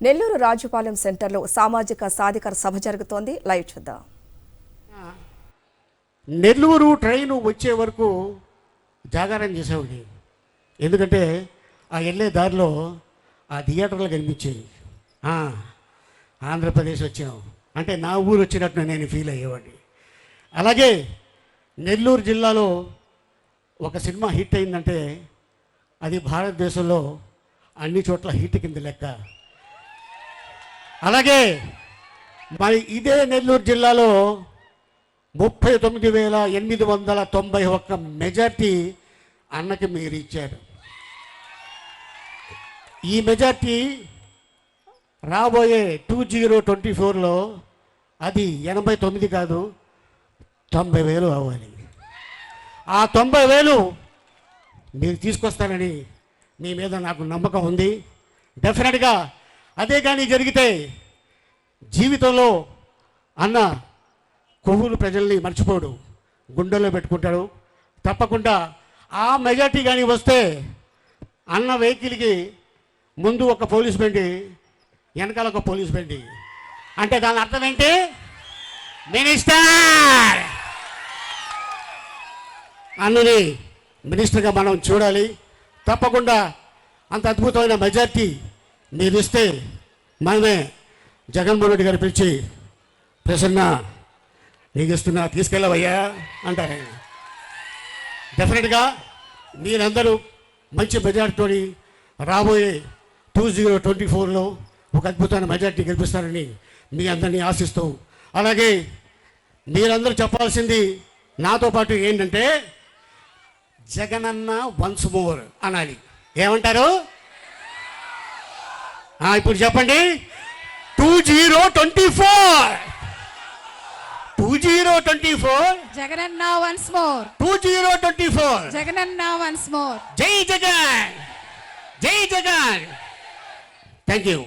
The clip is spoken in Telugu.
నెల్లూరు రాజుపాలెం సెంటర్లో సామాజిక సాధికార సభ జరుగుతోంది. లైవ్ చూద్దాం. నెల్లూరు ట్రైను వచ్చే వరకు జాగారం చేసేవాడిని. ఎందుకంటే ఆ వెళ్ళే దారిలో ఆ థియేటర్లు కనిపించేవి. ఆంధ్రప్రదేశ్ వచ్చాం అంటే నా ఊరు వచ్చినట్టు నేను ఫీల్ అయ్యేవాడిని. అలాగే నెల్లూరు జిల్లాలో ఒక సినిమా హిట్ అయిందంటే అది భారతదేశంలో అన్ని చోట్ల హిట్ కింద లెక్క. అలాగే మరి ఇదే నెల్లూరు జిల్లాలో 39,891 మెజార్టీ అన్నకి మీరు ఇచ్చారు. ఈ మెజార్టీ రాబోయే 2024లో అది 89 కాదు 90,000 అవ్వాలి. ఆ 90,000 మీరు తీసుకొస్తారని మీ మీద నాకు నమ్మకం ఉంది. డెఫినెట్గా అదే కానీ జరిగితే జీవితంలో అన్న కొవ్వూరు ప్రజల్ని మర్చిపోడు, గుండెల్లో పెట్టుకుంటాడు. తప్పకుండా ఆ మెజార్టీ కానీ వస్తే అన్న వెహికల్కి ముందు ఒక పోలీస్ బండి, వెనకాల ఒక పోలీస్ బండి. అంటే దాని అర్థం ఏంటి? మినిస్టర్ అన్నని మినిస్టర్గా మనం చూడాలి. తప్పకుండా అంత అద్భుతమైన మెజార్టీ మీరు ఇస్తే మనమే జగన్మోహన్ రెడ్డి గారు పిలిచి ప్రసన్న నీకు ఇస్తున్నా తీసుకెళ్ళవయ్యా అంటారు. డెఫినెట్గా మీరందరూ మంచి మెజార్టీతో రాబోయే 2024లో ఒక అద్భుతమైన మెజార్టీ గెలిపిస్తారని మీ అందరినీ ఆశిస్తూ, అలాగే మీరందరూ చెప్పాల్సింది నాతో పాటు ఏంటంటే జగనన్న వన్స్ మోర్ అనాలి. ఏమంటారు? ఇప్పుడు చెప్పండి. 2024 Jagananna once more. 2024 Jagananna once more. జై జగన్, జై జగన్. Thank you.